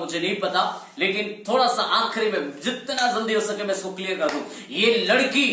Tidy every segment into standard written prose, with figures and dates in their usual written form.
मुझे नहीं पता, लेकिन थोड़ा सा आखिरी में जितना जल्दी हो सके मैं इसको क्लियर कर दूं। ये लड़की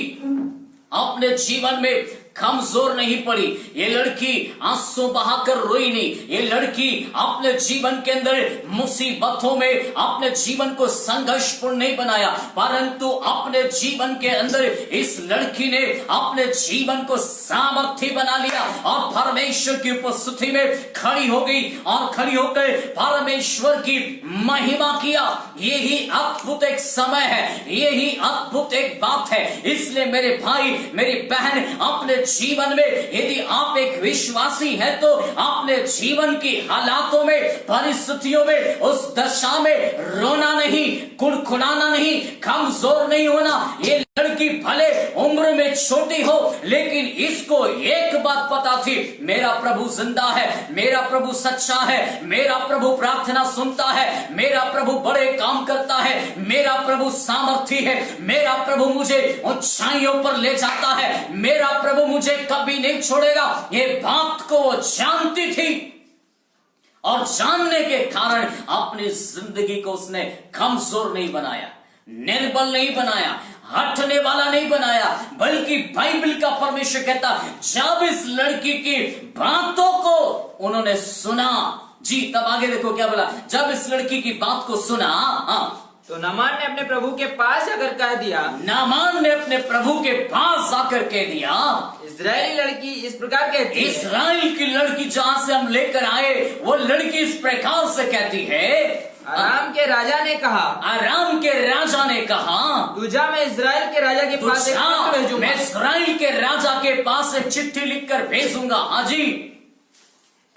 अपने जीवन में कमजोर नहीं पड़ी, ये लड़की आंसू बहाकर रोई नहीं, ये लड़की अपने जीवन के अंदर मुसीबतों में अपने जीवन को संघर्षपूर्ण नहीं बनाया, परंतु अपने जीवन के अंदर इस लड़की ने अपने जीवन को सामर्थ्य बना लिया और परमेश्वर की उपस्थिति में खड़ी हो गई और खड़ी होकर परमेश्वर की महिमा किया। यही अद्भुत एक समय है, यही अद्भुत एक बात है। इसलिए मेरे भाई मेरी बहन, अपने जीवन में यदि आप एक विश्वासी है तो अपने जीवन की हालातों में, परिस्थितियों में, उस दशा में रोना नहीं, कुड़कुड़ाना नहीं, कमजोर नहीं होना। ये लड़की भले उम्र में छोटी हो, लेकिन इसको एक बात पता थी, मेरा प्रभु जिंदा है, मेरा प्रभु सच्चा है, मेरा प्रभु प्रार्थना सुनता है, मेरा प्रभु बड़े काम करता है, मेरा प्रभु सामर्थी है, मेरा प्रभु मुझे ऊंचाइयों पर ले जाता है, मेरा प्रभु मुझे कभी नहीं छोड़ेगा। ये बात को वो जानती थी और जानने के कारण अपनी जिंदगी को उसने कमजोर नहीं बनाया, निर्बल नहीं बनाया, हटने वाला नहीं बनाया, बल्कि बाइबल का परमेश्वर कहता जब इस लड़की की बातों को उन्होंने सुना, जी तब आगे देखो क्या बोला, जब इस लड़की की बात को सुना, हाँ, तो नामान ने अपने प्रभु के पास जाकर कह दिया, नामान ने अपने प्रभु के पास जाकर कह दिया, इस्राएली लड़की इस प्रकार कहती है, इस्राएल की लड़की जहां से हम लेकर आए वो लड़की इस प्रकार से कहती है, आराम के राजा ने कहा, आराम के राजा ने कहा, तुझा मैं इस्राएल के राजा के पास एक पत्र भेजूंगा। मैं इस्राएल के राजा के पास एक चिट्ठी लिखकर भेजूंगा। हाँ जी।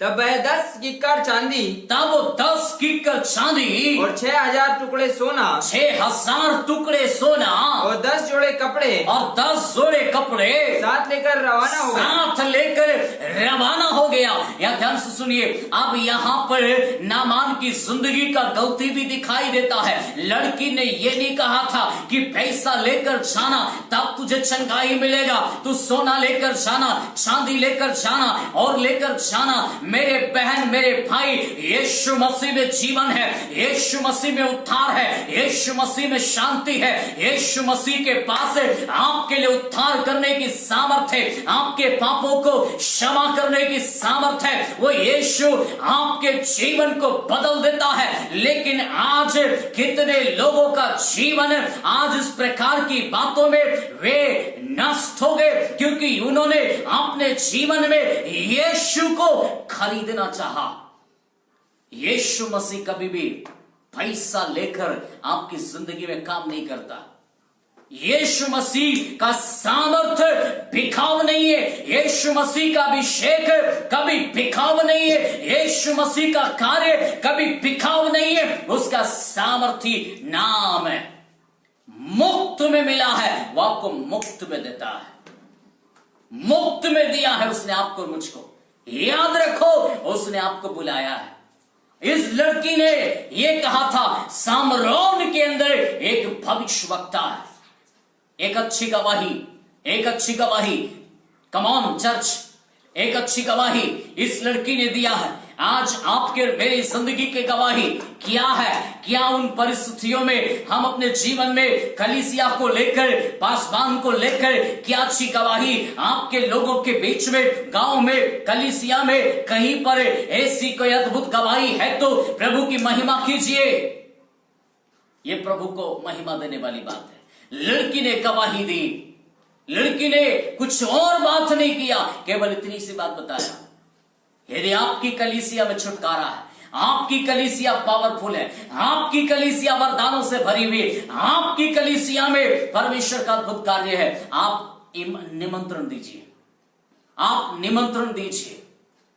तब वह 10 किक्कर चांदी, तब वो 10 किक्कर चांदी और 6000 टुकड़े सोना, 6000 टुकड़े सोना और 10 जोड़े कपड़े और 10 जोड़े कपड़े साथ लेकर रवाना हो गया। साथ लेकर रवाना हो गया। या ध्यान से सुनिए, अब यहाँ पर नामान की जिंदगी का गलती भी दिखाई देता है। लड़की ने ये नहीं कहा था कि पैसा लेकर जाना तब तुझे चंगाई मिलेगा, तू सोना लेकर जाना, चांदी लेकर जाना और लेकर जाना। मेरे बहन मेरे भाई, यीशु मसीह में जीवन है, यीशु मसीह में उद्धार है, यीशु मसीह में शांति है, यीशु मसीह के पास आपके लिए उद्धार करने की सामर्थ है, आपके पापों को क्षमा करने की सामर्थ है। वो यीशु आपके जीवन को बदल देता है। लेकिन आज कितने लोगों का जीवन आज इस प्रकार की बातों में वे नष्ट हो गए, क्योंकि उन्होंने अपने जीवन में यीशु को खरीदना चाहा। यीशु मसीह कभी भी पैसा लेकर आपकी जिंदगी में काम नहीं करता। यीशु मसीह का सामर्थ बिकाऊ नहीं है, यीशु मसीह का अभिषेक कभी बिकाऊ नहीं है, यीशु मसीह का कार्य कभी बिकाऊ नहीं है। उसका सामर्थी नाम है, मुफ्त में मिला है, वो आपको मुफ्त में देता है, मुफ्त में दिया है उसने आपको, मुझको। याद रखो, उसने आपको बुलाया है। इस लड़की ने यह कहा था, सामरोन के अंदर एक भविष्यवक्ता है, एक अच्छी गवाही, एक अच्छी गवाही, कम ऑन चर्च, एक अच्छी गवाही इस लड़की ने दिया है। आज आपके मेरी जिंदगी की गवाही क्या है? क्या उन परिस्थितियों में हम अपने जीवन में कलीसिया को लेकर, पासवान को लेकर क्या अच्छी गवाही आपके लोगों के बीच में, गांव में, कलीसिया में कहीं पर ऐसी कोई अद्भुत गवाही है तो प्रभु की महिमा कीजिए। ये प्रभु को महिमा देने वाली बात है। लड़की ने गवाही दी, लड़की ने कुछ और बात नहीं किया, केवल इतनी सी बात बताया, यदि आपकी कलीसिया में छुटकारा है, आपकी कलीसिया पावरफुल है, आपकी कलीसिया वरदानों से भरी हुई, आपकी कलीसिया में परमेश्वर का अद्भुत कार्य है, आप निमंत्रण दीजिए, आप निमंत्रण दीजिए।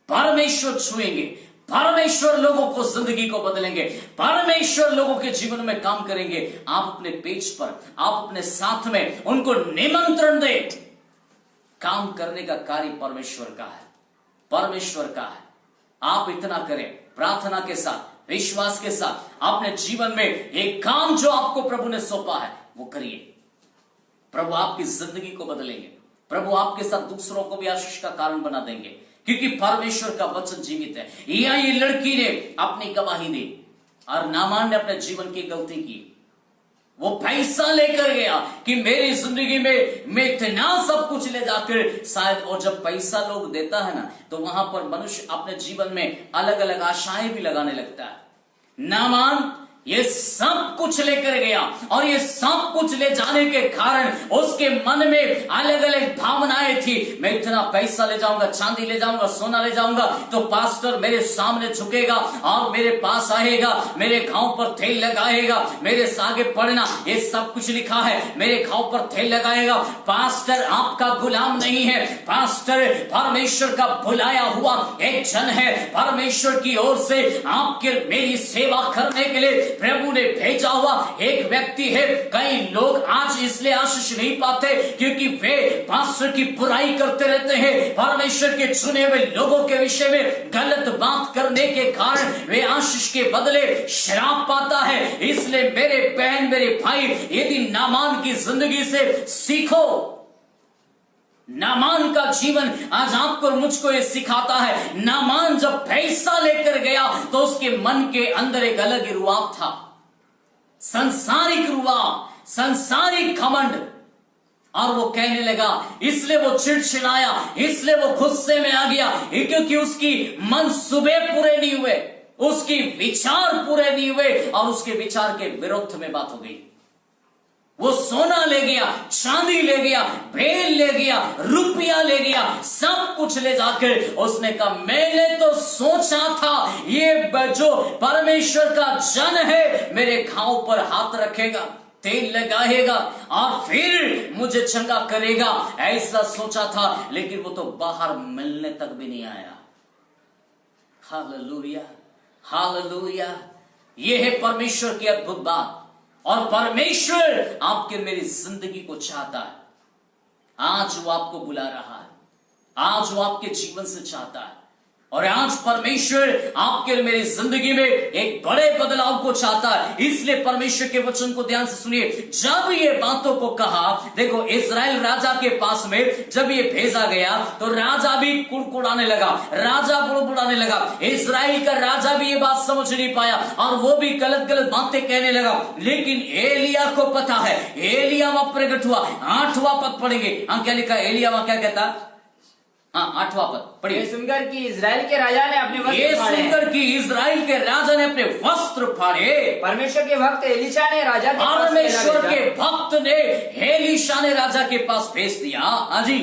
परमेश्वर छुएंगे, परमेश्वर लोगों को, जिंदगी को बदलेंगे, परमेश्वर लोगों के जीवन में काम करेंगे। आप अपने पेज पर, आप अपने साथ में उनको निमंत्रण दें। काम करने का कार्य परमेश्वर का है, परमेश्वर का है। आप इतना करें, प्रार्थना के साथ, विश्वास के साथ अपने जीवन में एक काम जो आपको प्रभु ने सौंपा है वो करिए। प्रभु आपकी जिंदगी को बदलेंगे, प्रभु आपके साथ दूसरों को भी आशीष का कारण बना देंगे, क्योंकि परमेश्वर का वचन जीवित है। या ये लड़की ने अपनी गवाही दी, और नामान ने अपने जीवन की गलती की। वो पैसा लेकर गया कि मेरी जिंदगी में मैं इतना सब कुछ ले जाकर शायद, और जब पैसा लोग देता है ना तो वहां पर मनुष्य अपने जीवन में अलग अलग आशाएं भी लगाने लगता है। नामान ये सब कुछ लेकर गया और ये सब कुछ ले जाने के कारण उसके मन में अलग अलग भावनाएं थी। मैं इतना पैसा ले जाऊंगा, चांदी ले जाऊंगा, सोना ले जाऊंगा तो पास्टर मेरे सामने झुकेगा और मेरे पास आएगा, मेरे घाव पर तेल लगाएगा, मेरे आगे पढ़ना, ये सब कुछ लिखा है, मेरे घाव पर तेल लगाएगा। पास्टर आपका गुलाम नहीं है, पास्टर परमेश्वर का बुलाया हुआ एक जन है। परमेश्वर की ओर से आपके मेरी सेवा करने के लिए प्रभु ने भेजा हुआ एक व्यक्ति है। कई लोग आज इसलिए आशीष नहीं पाते क्योंकि वे पास्टर की बुराई करते रहते हैं। परमेश्वर के चुने हुए लोगों के विषय में गलत बात करने के कारण वे आशीष के बदले श्राप पाता है। इसलिए मेरे बहन, मेरे भाई, यदि नामान की जिंदगी से सीखो। नामान का जीवन आज आपको और मुझको ये सिखाता है। नामान जब पैसा लेकर गया तो उसके मन के अंदर एक अलग ही रुआब था, संसारिक रुआब, संसारिक घमंड। और वो कहने लगा, इसलिए वो चिड़चिड़ाया, इसलिए वो गुस्से में आ गया क्योंकि उसकी मनसूबे पूरे नहीं हुए, उसकी विचार पूरे नहीं हुए और उसके विचार के विरुद्ध में बात हो गई। वो सोना ले गया, चांदी ले गया, भेल ले गया, रुपया ले गया, सब कुछ ले जाकर उसने कहा, मैंने तो सोचा था ये जो परमेश्वर का जन है मेरे घाव पर हाथ रखेगा, तेल लगाएगा और फिर मुझे चंगा करेगा, ऐसा सोचा था। लेकिन वो तो बाहर मिलने तक भी नहीं आया। Hallelujah, hallelujah. ये है परमेश्वर की अद्भुत बात। और परमेश्वर आपके मेरी जिंदगी को चाहता है। आज वो आपको बुला रहा है, आज वो आपके जीवन से चाहता है। और आज परमेश्वर आपके और मेरी जिंदगी में एक बड़े बदलाव को चाहता है। इसलिए परमेश्वर के वचन को ध्यान से सुनिए। जब ये बातों को कहा, देखो इजराइल राजा के पास में जब ये भेजा गया तो राजा भी कुड़कुड़ाने लगा, राजा बुड़बुड़ाने लगा। इजराइल का राजा भी ये बात समझ नहीं पाया और वो भी गलत गलत बातें कहने लगा। लेकिन एलिया को पता है, एलिया वहां प्रकट हुआ। 8वां पद पढ़ेंगे, हम क्या लिखा, एलिया वहां क्या कहता, हाँ 8वां पद पढ़िए। ये सुनकर कि इजराइल के राजा ने अपने वस्त्र फाड़े, सुनकर कि इजराइल के राजा ने अपने वस्त्र फाड़े। परमेश्वर के भक्त एलीशा ने राजा के पास परमेश्वर भेजा। के भक्त ने एलीशा ने राजा के पास भेज दिया। हाँ जी,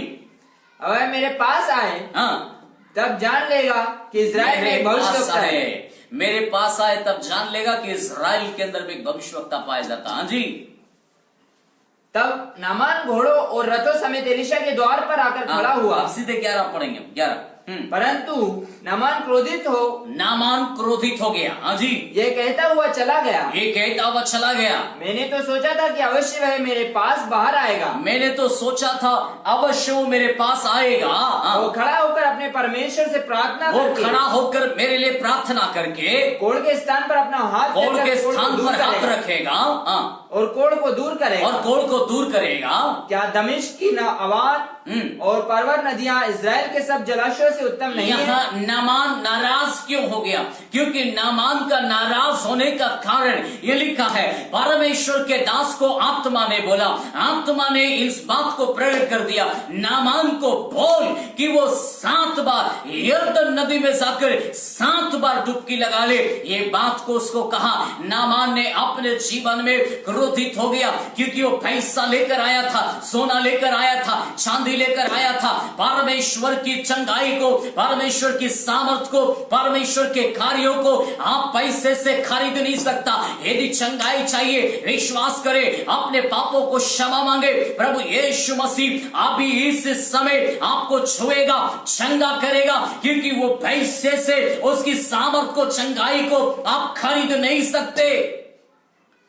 अगर मेरे पास आए हाँ तब जान लेगा कि इजराइल में भविष्यवक्ता है। मेरे पास आए तब जान लेगा कि इजराइल के अंदर भी एक भविष्यवक्ता पाया जाता। हाँ जी। तब नामान घोड़ों और रथों समेत एलीशा के द्वार पर आकर खड़ा हुआ। अब सीधे 11 पढ़ेंगे, 11। परंतु नामान क्रोधित हो गया। हाँ जी, ये कहता हुआ चला गया, ये कहता हुआ चला गया, मैंने तो सोचा था कि अवश्य वह मेरे पास बाहर आएगा, मैंने तो सोचा था अवश्य वो मेरे पास आएगा। वो खड़ा होकर अपने परमेश्वर से प्रार्थना वो करके, खड़ा होकर मेरे लिए प्रार्थना करके कोढ़ के स्थान पर अपना हाथ कोढ़ रखकर के कोढ़ को स्थान दूर पर हाथ करेगा रखेगा। हाँ, और कोढ़ को दूर करेगा। और कोढ़ को दूर करेगा। क्या दमिश्क की अवान और पर्वत नदियां इजराइल के सब जलाशयों से उत्तम नहीं है? यहाँ नामान नाराज क्यों हो गया? क्योंकि नामान का नाराज होने का कारण ये लिखा है, परमेश्वर के दास को आत्मा ने बोला, आत्मा ने इस बात को प्रकट कर दिया, नामान को बोल कि वो 7 बार यर्दन नदी में जाकर 7 बार डुबकी लगा ले। ये बात को उसको कहा। नामान ने अपने जीवन में क्रोधित हो गया क्योंकि वो पैसा लेकर आया था, सोना लेकर आया था, चांदी लेकर आया था। परमेश्वर की चंगाई को, परमेश्वर की सामर्थ को, परमेश्वर के कार्यों को आप पैसे से खरीद नहीं सकता। यदि चंगाई चाहिए, विश्वास करे, अपने पापों को क्षमा मांगे, प्रभु यीशु मसीह अभी इस समय आपको छुएगा, चंगा करेगा, क्योंकि वो पैसे से उसकी सामर्थ को, चंगाई को आप खरीद नहीं सकते।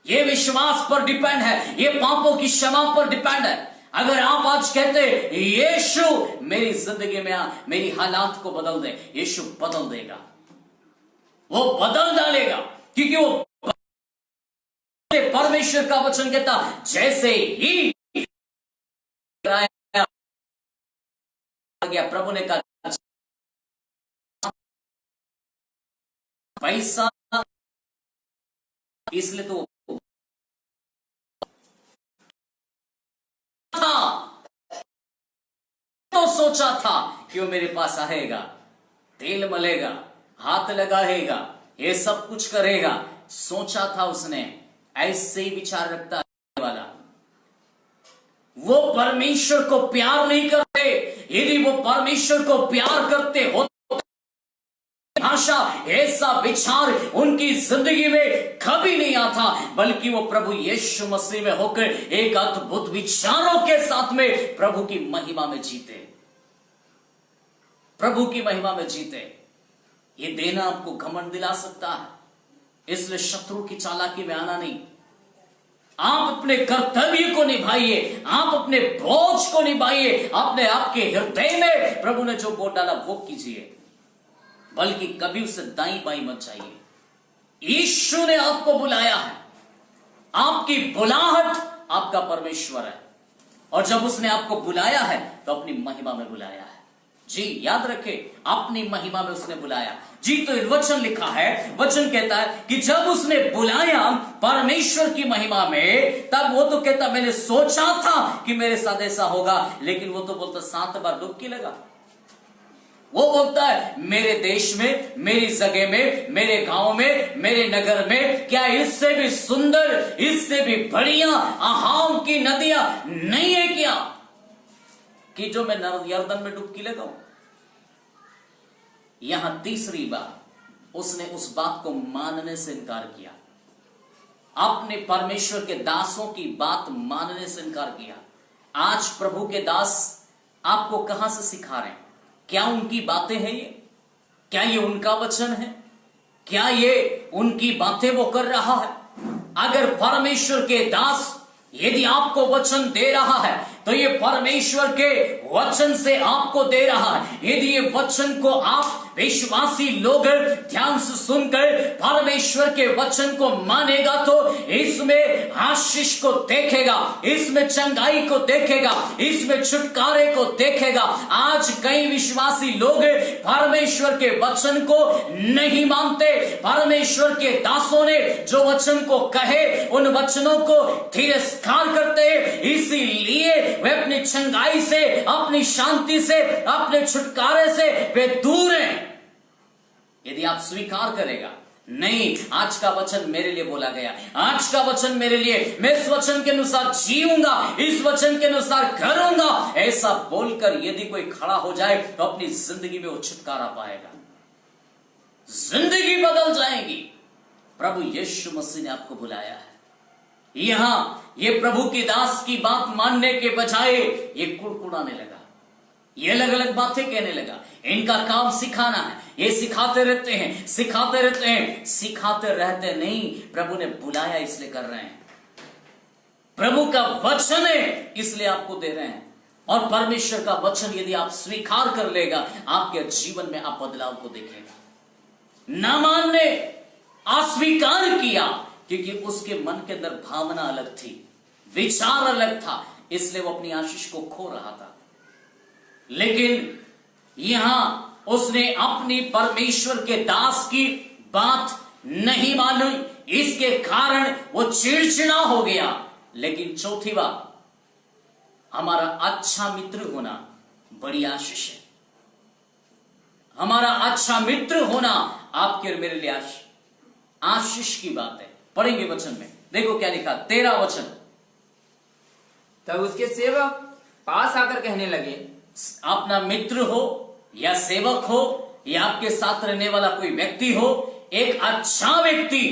ये विश्वास पर डिपेंड है, ये पापों की क्षमा पर डिपेंड है। अगर आप आज कहते यीशु मेरी जिंदगी में आ, मेरी हालात को बदल दे, यीशु बदल देगा, वो बदल डालेगा, क्योंकि वो परमेश्वर का वचन कहता जैसे ही गया, प्रभु ने कहा पैसा इसलिए तो था, तो सोचा था कि वो मेरे पास आएगा, तेल मलेगा, हाथ लगाएगा, ये सब कुछ करेगा। सोचा था उसने, ऐसे ही विचार रखता है वाला। वो परमेश्वर को प्यार नहीं करते। यदि वो परमेश्वर को प्यार करते हो, भाषा ऐसा विचार उनकी जिंदगी में कभी नहीं आता, बल्कि वो प्रभु यीशु मसीह में होकर एक अद्भुत विचारों के साथ में प्रभु की महिमा में जीते, प्रभु की महिमा में जीते। ये देना आपको घमंड दिला सकता है, इसलिए शत्रु की चालाकी में आना नहीं। आप अपने कर्तव्य को निभाइए, आप अपने बोझ को निभाइए, अपने आपके हृदय में प्रभु ने जो बोझ डाला वो कीजिए, बल्कि कभी उससे दाई बाई मत चाहिए। यीशु ने आपको बुलाया है, आपकी बुलाहट आपका परमेश्वर है, और जब उसने आपको बुलाया है तो अपनी महिमा में बुलाया है। जी याद रखें, अपनी महिमा में उसने बुलाया। जी तो वचन लिखा है, वचन कहता है कि जब उसने बुलाया परमेश्वर की महिमा में, तब वो तो कहता मैंने सोचा था कि मेरे साथ ऐसा होगा, लेकिन वो तो बोलता 7 बार डुबकी लगा। वो बोलता है मेरे देश में, मेरी जगह में, मेरे गांव में, मेरे नगर में क्या इससे भी सुंदर, इससे भी बढ़िया अहाव की नदियां नहीं है क्या, कि जो मैं यर्दन में डुबकी लगाऊं। यहां तीसरी बार उसने उस बात को मानने से इनकार किया, अपने परमेश्वर के दासों की बात मानने से इनकार किया। आज प्रभु के दास आपको कहां से सिखा रहे हैं? क्या उनकी बातें हैं ये? क्या ये उनका वचन है? क्या ये उनकी बातें वो कर रहा है? अगर परमेश्वर के दास यदि आपको वचन दे रहा है तो ये परमेश्वर के वचन से आपको दे रहा है। यदि ये वचन को आप विश्वासी लोग ध्यान से सुनकर परमेश्वर के वचन को मानेगा तो इसमें आशीष को देखेगा, इसमें चंगाई को देखेगा, इसमें छुटकारे को देखेगा। आज कई विश्वासी लोग परमेश्वर के वचन को नहीं मानते। परमेश्वर के दासों ने जो वचन को कहे उन वचनों को तिरस्कार करते हैं, इसीलिए वे अपनी चंगाई से, अपनी शांति से, अपने छुटकारे से वे दूर हैं। यदि आप स्वीकार करेगा, नहीं आज का वचन मेरे लिए बोला गया, आज का वचन मेरे लिए, मैं इस वचन के अनुसार जीऊंगा, इस वचन के अनुसार करूंगा, ऐसा बोलकर यदि कोई खड़ा हो जाए तो अपनी जिंदगी में वो छुटकारा पाएगा, जिंदगी बदल जाएगी। प्रभु यीशु मसीह ने आपको बुलाया है। यहां ये प्रभु की दास की बात मानने के बजाय ये कुड़कुड़ाने लगा, ये अलग अलग बातें कहने लगा। इनका काम सिखाना है, ये सिखाते रहते हैं, सिखाते रहते हैं, सिखाते रहते नहीं, प्रभु ने बुलाया इसलिए कर रहे हैं, प्रभु का वचन है इसलिए आपको दे रहे हैं। और परमेश्वर का वचन यदि आप स्वीकार कर लेगा, आपके जीवन में आप बदलाव को देखेगा। नामान ने अस्वीकार किया क्योंकि उसके मन के अंदर भावना अलग थी, विचार अलग था, इसलिए वो अपनी आशीष को खो रहा था। लेकिन यहां उसने अपनी परमेश्वर के दास की बात नहीं मानी, इसके कारण वो चिड़चिड़ा हो गया। लेकिन चौथी बात, हमारा अच्छा मित्र होना बड़ी आशीष है। हमारा अच्छा मित्र होना आपके और मेरे लिए आशीष की बात है। पढ़ेंगे वचन में, देखो क्या लिखा, 13 वचन। तब उसके सेवक पास आकर कहने लगे, अपना मित्र हो या सेवक हो या आपके साथ रहने वाला कोई व्यक्ति हो, एक अच्छा व्यक्ति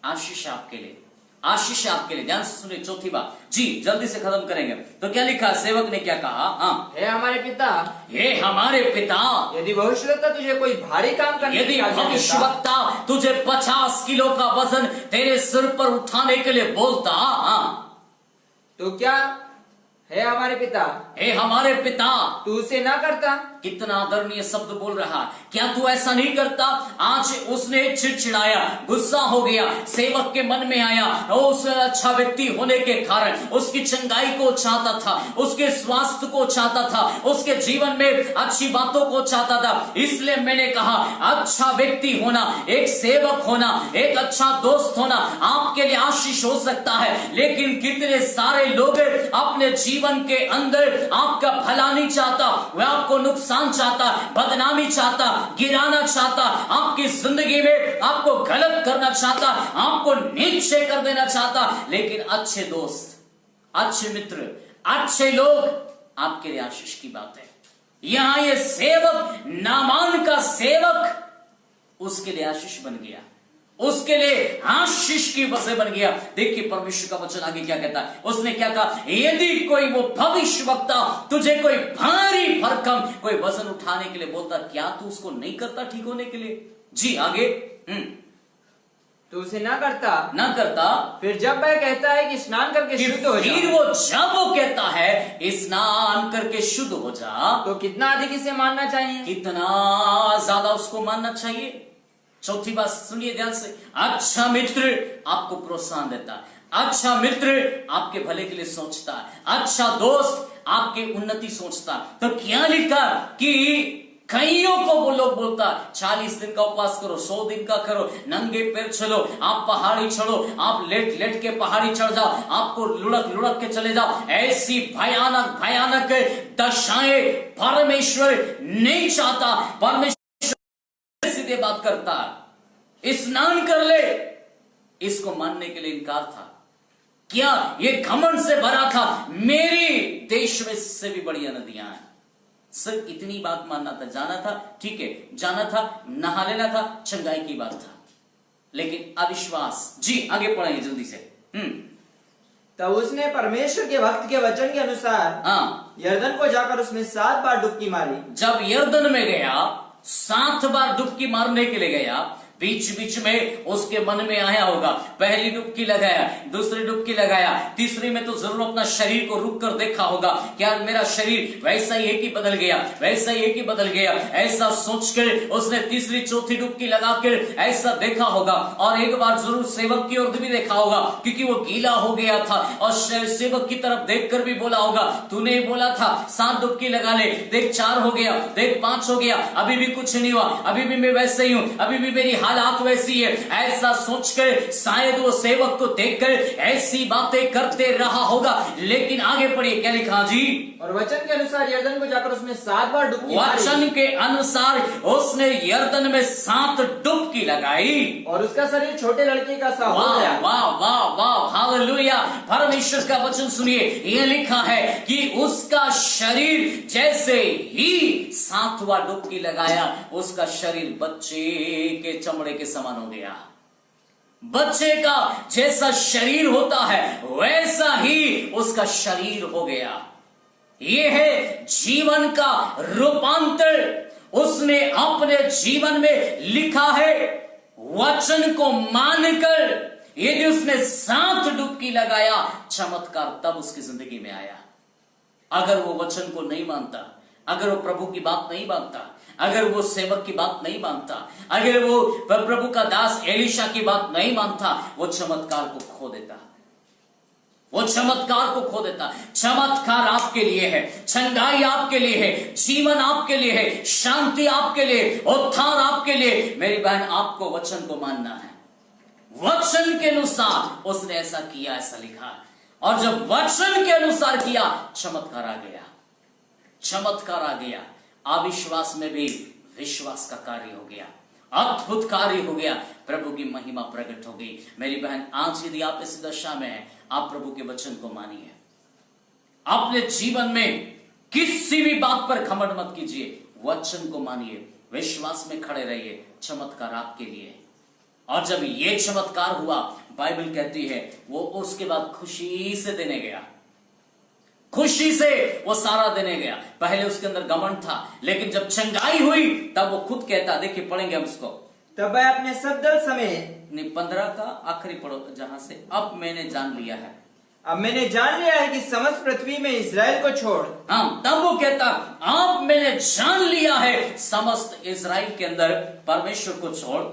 आशीष आपके लिए, आशीष आपके लिए। ध्यान से सुनिए चौथी बात, जी जल्दी से खत्म करेंगे। तो क्या लिखा, सेवक ने क्या कहा? हाँ, हे हमारे पिता, हे हमारे पिता, यदि भविष्यवक्ता तुझे कोई भारी काम करने यदि की आज्ञा देता, भविष्यवक्ता तुझे 50 किलो का वजन तेरे सिर पर उठाने के लिए बोलता, हाँ, तो क्या हे हमारे पिता, हे हमारे पिता। तू उसे ना करता। कितना आदरणीय शब्द बोल रहा, क्या तू ऐसा नहीं करता? आज उसने चिड़चिड़ाया, गुस्सा हो गया, सेवक के मन में आया, उस अच्छा व्यक्ति होने के कारण उसकी चंगाई को चाहता था, उसके स्वास्थ्य को चाहता था, उसके जीवन में अच्छी बातों को चाहता था। इसलिए मैंने कहा, अच्छा व्यक्ति होना, एक सेवक होना, एक अच्छा दोस्त होना आपके लिए आशीष हो सकता है। लेकिन कितने सारे लोग अपने जीवन के अंदर आपका भला नहीं चाहता, वह आपको नुकसान चाहता, बदनामी चाहता, गिराना चाहता, आपकी जिंदगी में आपको गलत करना चाहता, आपको नीचे कर देना चाहता। लेकिन अच्छे दोस्त, अच्छे मित्र, अच्छे लोग आपके लिए आशीष की बात है। यहां ये सेवक, नामान का सेवक उसके लिए आशीष बन गया, उसके लिए आशीष की वजह बन गया। देखिए परमेश्वर का वचन आगे क्या कहता है। उसने क्या कहा, यदि कोई वो भविष्यवक्ता तुझे कोई भारी भरकम कोई वजन उठाने के लिए बोलता, क्या तू उसको नहीं करता ठीक होने के लिए? जी आगे। तू उसे ना करता। फिर जब वह कहता है कि स्नान करके शुद्ध हो जा, फिर वो जब वो कहता है स्नान करके शुद्ध हो जा, तो कितना अधिक इसे मानना चाहिए? कितना ज्यादा उसको मानना चाहिए। चौथी बात सुनिए ध्यान से, अच्छा मित्र आपको प्रोत्साहन देता, अच्छा मित्र आपके भले के लिए सोचता, अच्छा दोस्त आपके उन्नति सोचता। तो क्या लिखा कि कईयों को वो लोग बोलता 40 दिन का उपवास करो, 100 दिन का करो, नंगे पैर चलो, आप पहाड़ी चढ़ो, आप लेट लेट के पहाड़ी चढ़ जाओ, आपको लुढ़क लुढ़क के चले जाओ। ऐसी भयानक भयानक दशाएं परमेश्वर नहीं चाहता। परमेश्वर सीधे बात करता, स्नान कर ले, इसको मानने के लिए इनकार था। क्या ये घमंड से भरा था, मेरे देश में से भी बढ़िया नदियां हैं। सिर्फ इतनी बात मानना था, जाना था, ठीक है, जाना था, नहा लेना था, चंगाई की बात था, लेकिन अविश्वास। जी आगे पढ़ेंगे जल्दी से। तब उसने परमेश्वर के भक्त के वचन के अनुसार यरदन को जाकर उसमें 7 बार डुबकी मारी। जब यरदन में गया, 7 बार डुबकी मारने के लिए गया, बीच बीच में उसके मन में आया होगा, पहली डुबकी लगाया, दूसरी डुबकी लगाया, तीसरी में तो जरूर अपना शरीर को रुक कर देखा होगा, क्या मेरा शरीर वैसा ही है कि बदल गया, वैसा ही है कि बदल गया। ऐसा सोचकर उसने तीसरी चौथी डुबकी लगाकर ऐसा देखा होगा। और एक बार जरूर सेवक की ओर भी देखा होगा, क्योंकि वो गीला हो गया था, और सेवक की तरफ देखकर भी बोला होगा, तूने बोला था 7 डुबकी लगा ले, देख 4 हो गया, देख 5 हो गया, अभी भी कुछ नहीं हुआ, अभी भी मैं वैसे ही हूं, अभी भी मेरी हालात वैसी है। ऐसा सोचकर शायद वो सेवक को देखकर ऐसी बातें करते रहा होगा। लेकिन आगे पढ़िए क्या लिखा जी। और वचन के अनुसार यरदन को जाकर उसमें 7 बार डुबकी मारी। वचन के अनुसार उसने यरदन में 7 डुबकी लगाई, और उसका शरीर छोटे लड़के का सा हो गया। वाह वाह वाह, हालेलुया। परमेश्वर का वचन सुनिए, यह लिखा है कि उसका शरीर जैसे ही 7वां डुबकी लगाया, उसका शरीर बच्चे के चमड़े के समान हो गया। बच्चे का जैसा शरीर होता है वैसा ही उसका शरीर हो गया। यह है जीवन का रूपांतर। उसने अपने जीवन में लिखा है, वचन को मानकर यदि उसने 7 डुबकी लगाया, चमत्कार तब उसकी जिंदगी में आया। अगर वो वचन को नहीं मानता, अगर वो प्रभु की बात नहीं मानता, अगर वो सेवक की बात नहीं मानता, अगर वो प्रभु का दास एलिशा की बात नहीं मानता, वो चमत्कार को खो देता, वो चमत्कार को खो देता। चमत्कार आपके लिए है, चंगाई आपके लिए है, जीवन आपके लिए है, शांति आपके लिए, उत्थान आपके लिए। मेरी बहन, आपको वचन को मानना है। वचन के अनुसार उसने ऐसा किया, ऐसा लिखा, और जब वचन के अनुसार किया, चमत्कार आ गया, चमत्कार आ गया। अविश्वास में भी विश्वास का कार्य हो गया, अद्भुत कार्य हो गया, प्रभु की महिमा प्रकट हो गई। मेरी बहन, आज यदि आप इस दशा में हैं, आप प्रभु के वचन को मानिए। अपने जीवन में किसी भी बात पर घमंड मत कीजिए, वचन को मानिए, विश्वास में खड़े रहिए, चमत्कार आपके लिए। और जब ये चमत्कार हुआ, बाइबल कहती है वो उसके बाद खुशी से देने गया, खुशी से वो सारा देने गया। पहले उसके अंदर घमंड था, लेकिन जब चंगाई हुई तब वो खुद कहता, देखिए पढ़ेंगे हम उसको। तब वह अपने सब दल समेत 15 का आखिरी पढ़ो जहां से, अब मैंने जान लिया है, अब मैंने जान लिया है कि समस्त पृथ्वी में इस्राएल को छोड़ हाँ, तब वो कहता, आप मैंने जान लिया है समस्त इज़राइल के अंदर परमेश्वर को छोड़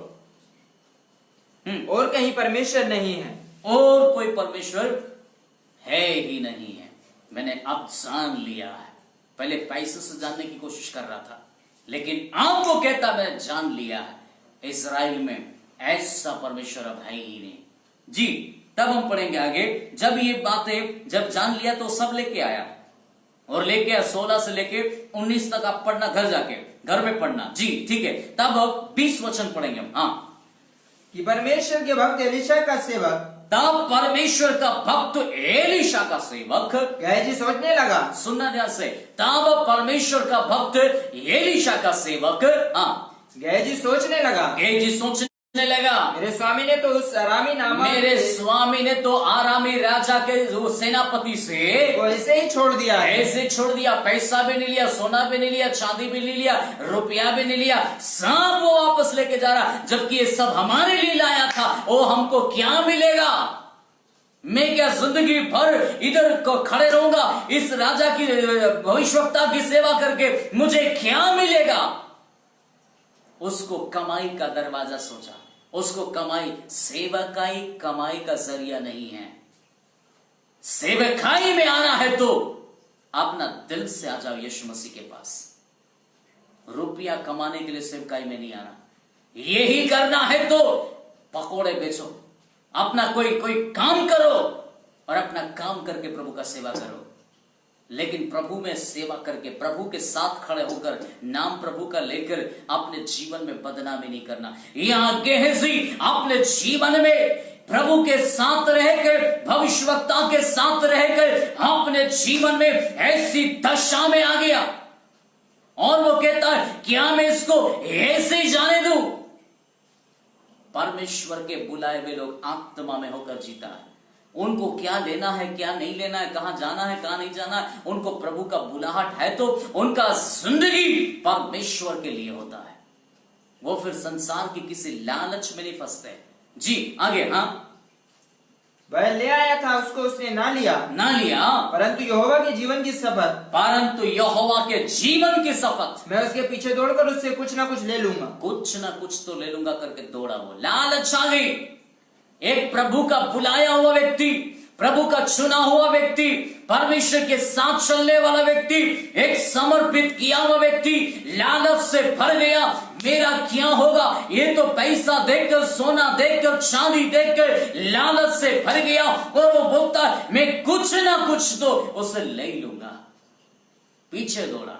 और कहीं परमेश्वर नहीं है। और कोई परमेश्वर है ही नहीं है। मैंने अब जान लिया है। पहले पैसे से जानने की कोशिश कर रहा था, लेकिन आपको कहता मैंने जान लिया है इज़राइल में ऐसा परमेश्वर अब है ही नहीं। जी, तब हम पढ़ेंगे आगे। जब ये बातें जब जान लिया तो सब लेके आया, और लेके आया 16 से लेके 19 तक आप पढ़ना, घर में पढ़ना। जी ठीक है। तब अब 20 वचन पढ़ेंगे हम। हाँ, कि परमेश्वर के भक्त एलीशा का सेवक, तब परमेश्वर का भक्त एलीशा का सेवक गेहजी सोचने लगा। सुनना ध्यान से, तब परमेश्वर का भक्त एलीशा का सेवक गेहजी सोचने लगा, गेहजी सोचने लगा, मेरे स्वामी ने तो उस आरामी नामा मेरे स्वामी ने तो आरामी राजा के जो सेनापति से को ऐसे ही छोड़ दिया है। ऐसे छोड़ दिया। पैसा भी नहीं लिया, सोना भी नहीं लिया, चांदी भी नहीं लिया, रुपया भी नहीं लिया, सब वो वापस लेके जा रहा, जबकि ये सब हमारे लिए लाया था। ओ हमको क्या मिलेगा? मैं क्या जिंदगी भर इधर को खड़े रहूंगा इस राजा की भविष्यवक्ता की सेवा करके? मुझे क्या मिलेगा? उसको कमाई का दरवाजा सोचा। उसको कमाई, सेवकाई कमाई का जरिया नहीं है। सेवकाई में आना है तो अपना दिल से आ जाओ यीशु मसीह के पास। रुपया कमाने के लिए सेवकाई में नहीं आना। यही करना है तो पकोड़े बेचो, अपना कोई काम करो और अपना काम करके प्रभु का सेवा करो। लेकिन प्रभु में सेवा करके, प्रभु के साथ खड़े होकर, नाम प्रभु का लेकर अपने जीवन में बदनामी नहीं करना। यहां गेहजी अपने जीवन में प्रभु के साथ रहकर, भविष्यवक्ता के साथ रहकर अपने जीवन में ऐसी दशा में आ गया, और वो कहता है क्या मैं इसको ऐसे ही जाने दूं? परमेश्वर के बुलाए हुए लोग आत्मा में होकर जीता है। उनको क्या लेना है, क्या नहीं लेना है, कहां जाना है, कहां नहीं जाना है, उनको प्रभु का बुलाहट है तो उनका जिंदगी परमेश्वर के लिए होता है। वो फिर संसार की किसी लालच में नहीं फंसते। जी आगे। हाँ, वह ले आया था, उसको उसने ना लिया, परंतु यहोवा के जीवन की शपथ, परंतु यहोवा के जीवन की शपथ, मैं उसके पीछे दौड़कर उससे कुछ ना कुछ ले लूंगा, कुछ ना कुछ तो ले लूंगा करके दौड़ा। वो लालच आ गई। एक प्रभु का बुलाया हुआ व्यक्ति, प्रभु का चुना हुआ व्यक्ति, परमेश्वर के साथ चलने वाला व्यक्ति, एक समर्पित किया हुआ व्यक्ति लालच से भर गया। मेरा क्या होगा? ये तो पैसा देखकर, सोना देखकर, चांदी देखकर लालच से भर गया, और वो बोलता है मैं कुछ ना कुछ तो उसे ले लूंगा। पीछे दौड़ा।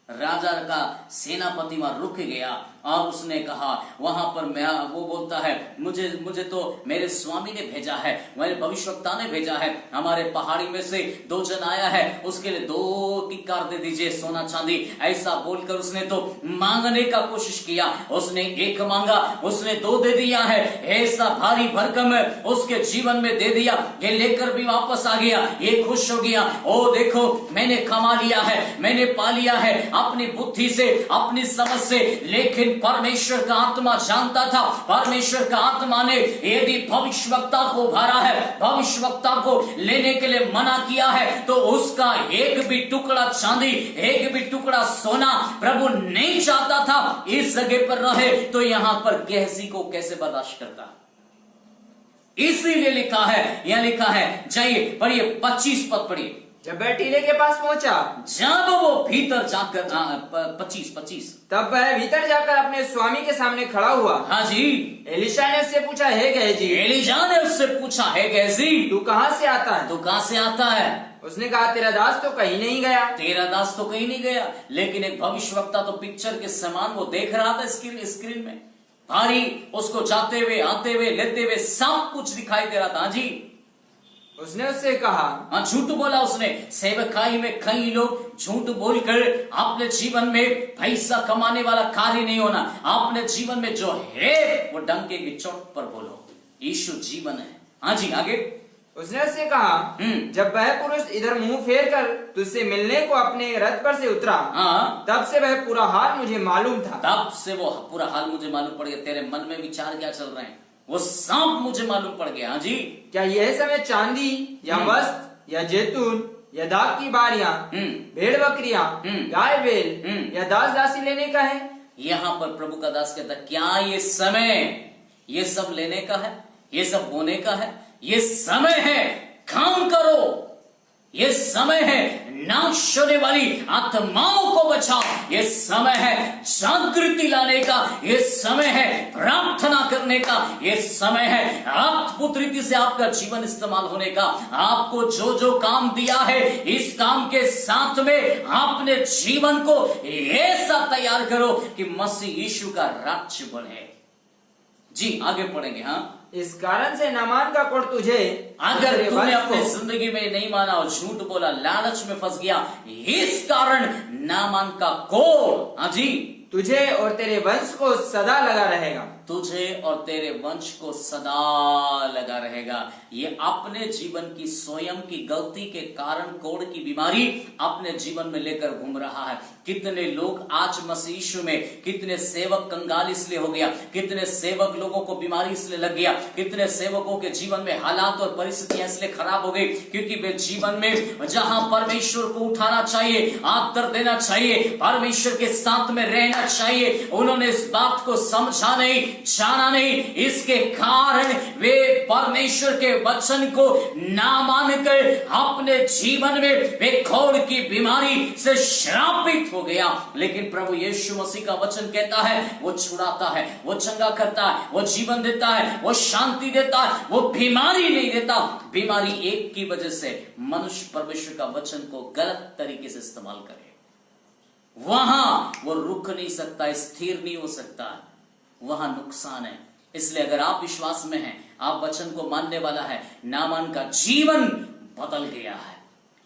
राजा का सेनापति वहां रुक गया और उसने कहा, वहां पर वो बोलता है मुझे तो मेरे स्वामी ने भेजा है, मेरे भविष्यवक्ता ने भेजा है, हमारे पहाड़ी में से 2 जन आया है, उसके लिए 2 किक्कार दे दीजिए सोना चांदी। ऐसा बोलकर उसने तो मांगने का कोशिश किया। उसने 1 मांगा, उसने 2 दे दिया है। ऐसा भारी भरकम उसके जीवन में दे दिया। ये लेकर भी वापस आ गया। ये खुश हो गया, ओ देखो मैंने कमा लिया है, मैंने पा लिया है अपनी बुद्धि से, अपनी समझ से। लेकिन परमेश्वर का आत्मा जानता था, परमेश्वर का आत्मा ने यदि भविष्यवक्ता को भरा है, भविष्यवक्ता को लेने के लिए मना किया है, तो उसका एक भी टुकड़ा चांदी, एक भी टुकड़ा सोना प्रभु नहीं चाहता था इस जगह पर रहे। तो यहां पर गेहजी को कैसे बर्दाश्त करता? इसीलिए लिखा है, यह लिखा है, जाइए पढ़िए 25 पद पढ़िए। जब वह टीले के पास पहुंचा, जब वो भीतर जाकर 25 तब वह भीतर जाकर अपने स्वामी के सामने खड़ा हुआ। हाँ जी। एलीशा ने उससे पूछा, हे गेहजी, एलीशा ने उससे पूछा, हे गेहजी, तू कहां से आता है? तू कहां से आता है? उसने कहा, तेरा दास तो कहीं नहीं गया। तेरा दास तो कहीं नहीं गया। लेकिन एक भविष्यवक्ता तो पिक्चर के समान वो देख रहा था स्क्रीन में, भारी, उसको जाते हुए, आते हुए, लेते हुए सब कुछ दिखाई दे रहा था। हाँ जी। उसने उससे कहा, झूठ बोला उसने। सेवकाई में कई लोग झूठ बोलकर अपने जीवन में पैसा कमाने वाला कार्य नहीं होना। अपने जीवन में जो है वो डंके की चोट पर बोलो, यीशु जीवन है। हाँ जी आगे। उसने उससे कहा, जब वह पुरुष इधर मुंह फेर कर तुझसे मिलने को अपने रथ पर से उतरा, तब से वह पूरा हाल मुझे मालूम था। तब से वो पूरा हाल मुझे मालूम पड़ गया। तेरे मन में विचार क्या चल रहे हैं? वो सांप मुझे मालूम पड़ गया। हाँ जी, क्या यह समय चांदी या वस्त्र या जैतून या दाख की बारियां, भेड़ बकरियां, गाय बैल या दास दासी लेने का है? यहां पर प्रभु का दास कहता है, क्या ये समय ये सब लेने का है, ये सब बोने का है? ये समय है काम करो, ये समय है नाश होने वाली आत्माओं को बचाओ, ये समय है जागृति लाने का, ये समय है प्रार्थना करने का, ये समय है अद्भुत रीति से आपका जीवन इस्तेमाल होने का। आपको जो जो काम दिया है, इस काम के साथ में अपने जीवन को ऐसा तैयार करो कि मसीह यीशु का राज्य बढ़े। जी आगे पढ़ेंगे। हाँ, इस कारण से नामान का कोढ़ तुझे, अगर तूने अपनी जिंदगी में नहीं माना और झूठ बोला, लालच में फंस गया, इस कारण नामान का कोढ़, हाँ जी, तुझे और तेरे वंश को सदा लगा रहेगा। तुझे और तेरे वंश को सदा लगा रहेगा। ये अपने जीवन की स्वयं की गलती के कारण कोढ़ की बीमारी अपने जीवन में लेकर घूम रहा है। कितने लोग आज मसीह यीशु में, कितने सेवक कंगाल इसलिए हो गया, कितने सेवक लोगों को बीमारी इसलिए लग गया, कितने सेवकों के जीवन में हालात और परिस्थितियां इसलिए खराब हो गई क्योंकि वे जीवन में जहां परमेश्वर को उठाना चाहिए, आदर देना चाहिए, परमेश्वर के साथ में रहना चाहिए, उन्होंने इस बात को समझा नहीं, जाना नहीं। इसके कारण वे परमेश्वर के वचन को ना मानकर अपने जीवन में वे कोढ़ की बीमारी से श्रापित हो गया। लेकिन प्रभु यीशु मसीह का वचन कहता है, वो छुड़ाता है, वो चंगा करता है, वो जीवन देता है, वो शांति देता है, वो बीमारी नहीं देता। बीमारी एक की वजह से मनुष्य परमेश्वर का वचन को गलत तरीके से इस्तेमाल करे, वहां वो रुक नहीं सकता, स्थिर नहीं हो सकता, वहां नुकसान है। इसलिए अगर आप विश्वास में हैं, आप वचन को मानने वाला है, नामान का जीवन बदल गया है,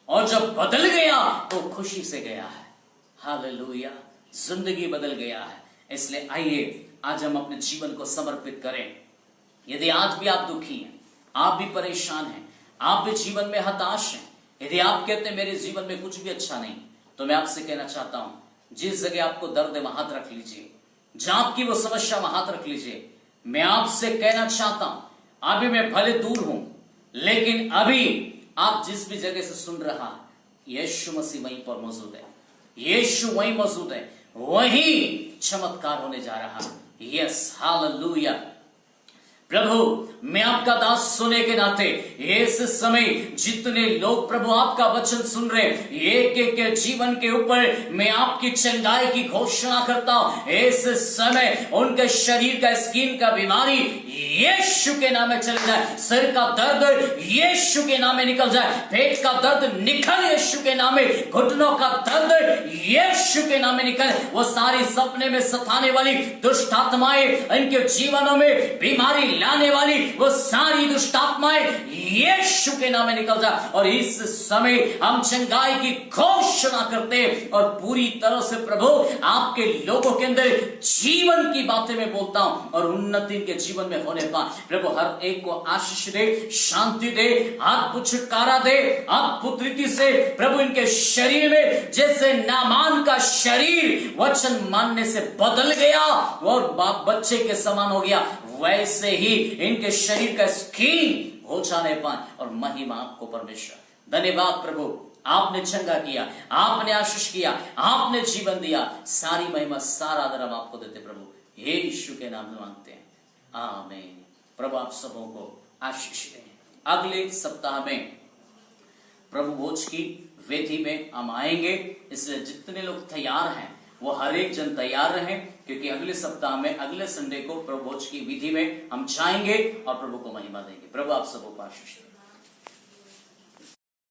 और जब बदल गया तो खुशी से गया है। हालेलुया, जिंदगी बदल गया है। इसलिए आइए आज हम अपने जीवन को समर्पित करें। यदि आज भी आप दुखी हैं, आप भी परेशान हैं, आप भी जीवन में हताश हैं, यदि आप कहते हैं मेरे जीवन में कुछ भी अच्छा नहीं, तो मैं आपसे कहना चाहता हूं, जिस जगह आपको दर्द है वहां हाथ रख लीजिए, जहां आपकी वो समस्या वहां हाथ रख लीजिए। मैं आपसे कहना चाहता हूं, अभी मैं भले दूर हूं, लेकिन अभी आप जिस भी जगह से सुन रहा, यीशु मसीह वहीं पर मौजूद है, यीशु वहीं मौजूद है, वही चमत्कार होने जा रहा है। Yes, hallelujah. प्रभु, मैं आपका दास सुने के नाते इस समय जितने लोग प्रभु आपका वचन सुन रहे, एक एक के जीवन के ऊपर मैं आपकी चंगाई की घोषणा करता हूं। इस समय उनके शरीर का, स्किन का बीमारी यीशु के नाम में चले जाए, सिर का दर्द यीशु के नाम में निकल जाए, पेट का दर्द निकल यीशु के नाम में, घुटनों का दर्द यीशु के नाम में निकल। वो सारी सपने में सताने वाली दुष्ट आत्माएं, इनके जीवनों में बीमारी लाने वाली वो सारी दुष्ट आत्माएं यीशु के नाम में निकल जा। और इस समय हम चंगाई की घोषणा करते हैं, और पूरी तरह से प्रभु आपके लोगों के अंदर जीवन की बातें मैं बोलता हूं, और उन्नति इनके जीवन में होने पाए। प्रभु हर एक को आशीष दे, शांति दे, अद्भुत छुटकारा दे, अद्भुत रीति से प्रभु इनके शरीर में जैसे नामान का शरीर वचन मानने से बदल गया और बाप बच्चे के समान हो गया, वैसे ही इनके शरीर का स्किन हो जाने पाए। और महिमा आपको परमेश्वर। धन्यवाद प्रभु, आपने चंगा किया, आपने आशीष किया, आपने जीवन दिया। सारी महिमा, सारा आदर हम आपको देते प्रभु, हे यीशु के नाम में मांगते हैं, आमीन। प्रभु आप सबों को आशीष दें। अगले सप्ताह में प्रभु भोज की वेदी में हम आएंगे, इसलिए जितने लोग तैयार हैं वो हर एक जन तैयार रहें, क्योंकि अगले सप्ताह में, अगले संडे को प्रभु भोज की विधि में हम जाएंगे और प्रभु को महिमा देंगे। प्रभु आप सबको आशीष दें।